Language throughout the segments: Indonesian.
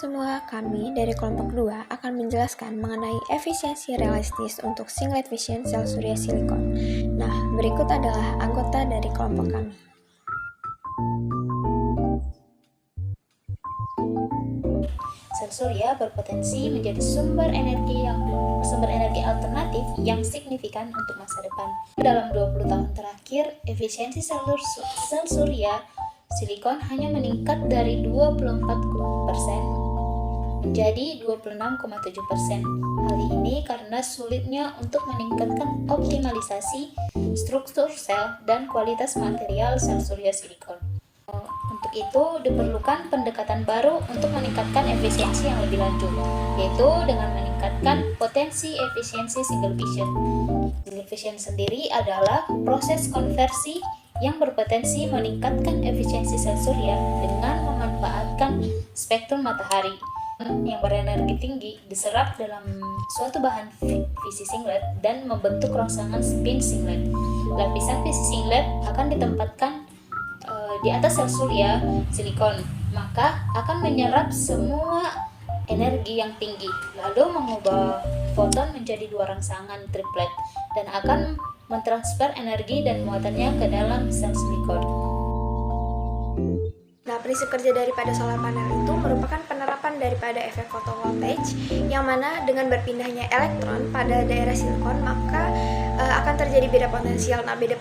semua, kami dari kelompok 2 akan menjelaskan mengenai efisiensi realistis untuk singlet vision sel surya silikon. Nah, berikut adalah anggota dari kelompok kami. Sel surya berpotensi menjadi sumber energi alternatif yang signifikan untuk masa depan. Dalam 20 tahun terakhir, efisiensi sel surya silikon hanya meningkat dari 24% menjadi 26,7%. Hal ini karena sulitnya untuk meningkatkan optimalisasi struktur sel dan kualitas material sel surya silikon. Untuk itu diperlukan pendekatan baru untuk meningkatkan efisiensi yang lebih lanjut, yaitu dengan meningkatkan potensi efisiensi single vision. Single vision sendiri adalah proses konversi yang berpotensi meningkatkan efisiensi sel surya dengan memanfaatkan spektrum matahari yang berenergi tinggi diserap dalam suatu bahan visi singlet dan membentuk rongsangan spin singlet. Lapisan visi singlet akan ditempatkan di atas sel surya silikon, maka akan menyerap semua energi yang tinggi, lalu mengubah foton menjadi dua rangsangan triplet dan akan mentransfer energi dan muatannya ke dalam sel silikon. Nah, prinsip kerja daripada solar panel itu merupakan penerapan daripada efek photovoltage, yang mana dengan berpindahnya elektron pada daerah silikon maka akan terjadi beda potensial. Nah, beda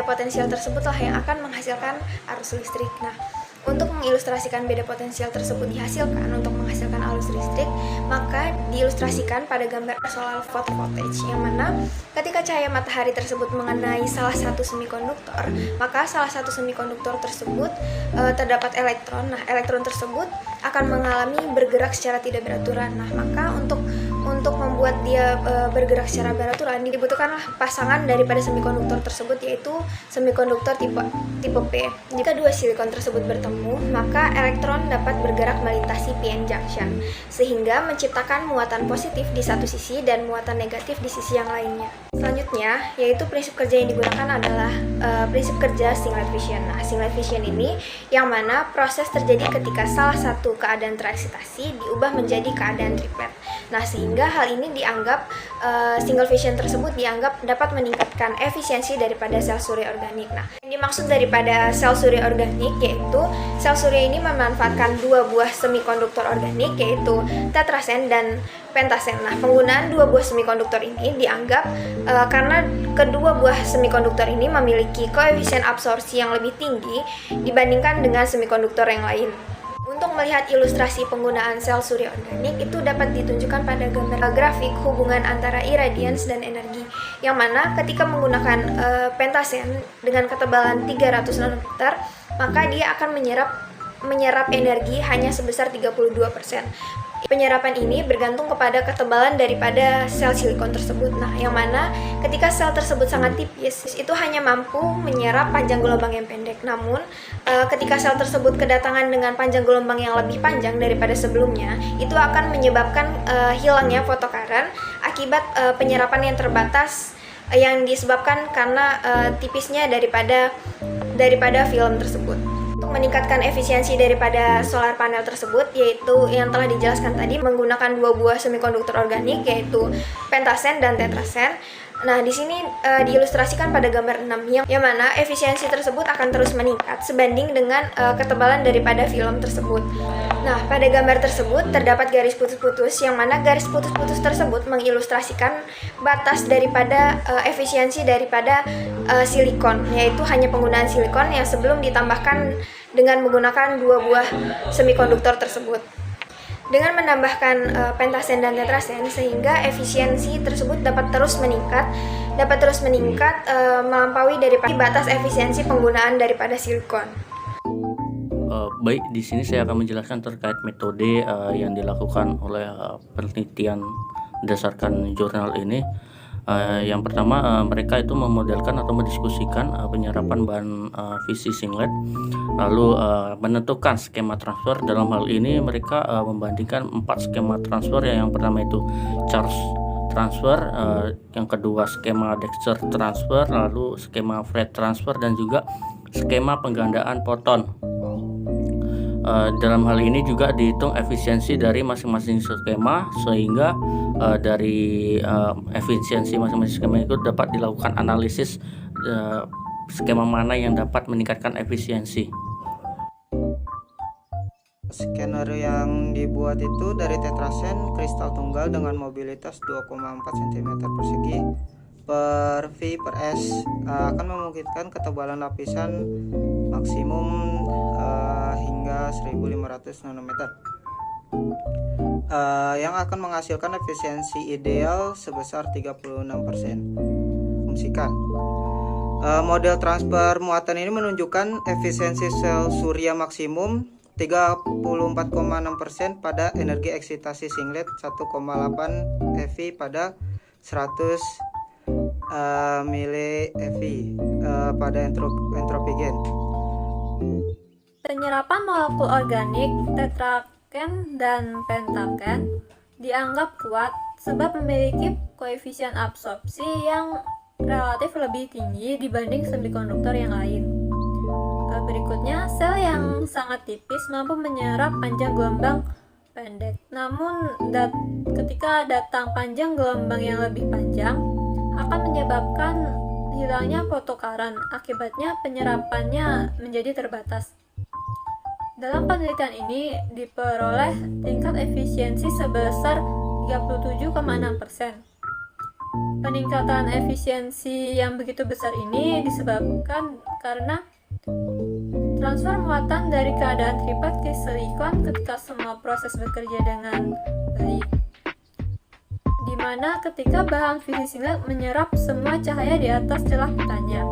potensial tersebutlah yang akan menghasilkan arus listrik. Nah, untuk mengilustrasikan beda potensial tersebut untuk menghasilkan arus listrik, maka diilustrasikan pada gambar solar photovoltage, yang mana ketika cahaya matahari tersebut mengenai salah satu semikonduktor, maka salah satu semikonduktor tersebut terdapat elektron. Nah, elektron tersebut akan mengalami bergerak secara tidak beraturan. Nah, maka untuk membuat dia bergerak secara beraturan dibutuhkanlah pasangan daripada semikonduktor tersebut, yaitu semikonduktor tipe P. Jika dua silikon tersebut bertemu, maka elektron dapat bergerak melintasi p-n junction sehingga menciptakan muatan positif di satu sisi dan muatan negatif di sisi yang lainnya. Selanjutnya, yaitu prinsip kerja yang digunakan adalah prinsip kerja singlet vision. Nah, singlet vision ini yang mana proses terjadi ketika salah satu keadaan tereksitasi diubah menjadi keadaan triplet. Nah, sehingga hal ini dianggap single vision tersebut dianggap dapat meningkatkan efisiensi daripada sel surya organik. Nah, yang dimaksud daripada sel surya organik yaitu sel surya ini memanfaatkan dua buah semikonduktor organik, yaitu tetrasen dan pentasen. Nah, penggunaan dua buah semikonduktor ini dianggap karena kedua buah semikonduktor ini memiliki koefisien absorpsi yang lebih tinggi dibandingkan dengan semikonduktor yang lain. Untuk melihat ilustrasi penggunaan sel surya organik itu dapat ditunjukkan pada gambar grafik hubungan antara irradiance dan energi, yang mana ketika menggunakan pentasen dengan ketebalan 300 nanometer, maka dia akan menyerap energi hanya sebesar 32%. Penyerapan ini bergantung kepada ketebalan daripada sel silikon tersebut. Nah, yang mana ketika sel tersebut sangat tipis, itu hanya mampu menyerap panjang gelombang yang pendek. Namun, ketika sel tersebut kedatangan dengan panjang gelombang yang lebih panjang daripada sebelumnya, itu akan menyebabkan hilangnya photocurrent akibat penyerapan yang terbatas yang disebabkan karena tipisnya daripada film tersebut. Untuk meningkatkan efisiensi daripada solar panel tersebut, yaitu yang telah dijelaskan tadi, menggunakan dua buah semikonduktor organik yaitu pentasen dan tetrasen. Nah, di sini diilustrasikan pada gambar 6 yang mana efisiensi tersebut akan terus meningkat sebanding dengan ketebalan daripada film tersebut. Nah, pada gambar tersebut terdapat garis putus-putus, yang mana garis putus-putus tersebut mengilustrasikan batas daripada efisiensi daripada silikon, yaitu hanya penggunaan silikon yang sebelum ditambahkan dengan menggunakan dua buah semikonduktor tersebut. Dengan menambahkan pentasen dan tetrasen, sehingga efisiensi tersebut dapat terus meningkat melampaui daripada batas efisiensi penggunaan daripada silikon. Baik, di sini saya akan menjelaskan terkait metode yang dilakukan oleh penelitian berdasarkan jurnal ini. Yang pertama, mereka itu memodelkan atau mendiskusikan penyerapan bahan visi singlet, lalu menentukan skema transfer. Dalam hal ini mereka membandingkan 4 skema transfer. Yang pertama itu charge transfer, yang kedua skema Dexter transfer, lalu skema Fred transfer, dan juga skema penggandaan foton. Dalam hal ini juga dihitung efisiensi dari masing-masing skema, sehingga dari efisiensi masing-masing skema itu dapat dilakukan analisis skema mana yang dapat meningkatkan efisiensi. Skenario yang dibuat itu dari tetrasen kristal tunggal dengan mobilitas 2,4 cm persegi per V per S akan memungkinkan ketebalan lapisan maksimum hingga 1500 nanometer yang akan menghasilkan efisiensi ideal sebesar 36%. Fungsikan model transfer muatan ini menunjukkan efisiensi sel surya maksimum 34,6% pada energi eksitasi singlet 1,8 eV pada 100 mili-eV pada entropi gen. Penyerapan molekul organik tetraken dan pentaken dianggap kuat sebab memiliki koefisien absorpsi yang relatif lebih tinggi dibanding semikonduktor yang lain. Berikutnya, sel yang sangat tipis mampu menyerap panjang gelombang pendek. Namun, ketika datang panjang gelombang yang lebih panjang, akan menyebabkan hilangnya fotokaren. Akibatnya, penyerapannya menjadi terbatas. Dalam penelitian ini diperoleh tingkat efisiensi sebesar 37,6%. Peningkatan efisiensi yang begitu besar ini disebabkan karena transfer muatan dari keadaan tripat ke silikon ketika semua proses bekerja dengan baik, di mana ketika bahan fisik singlet menyerap semua cahaya di atas celah pitanya.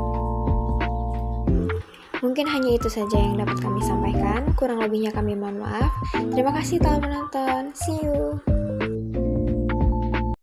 Mungkin hanya itu saja yang dapat kami sampaikan. Kurang lebihnya kami mohon maaf. Terima kasih telah menonton. See you.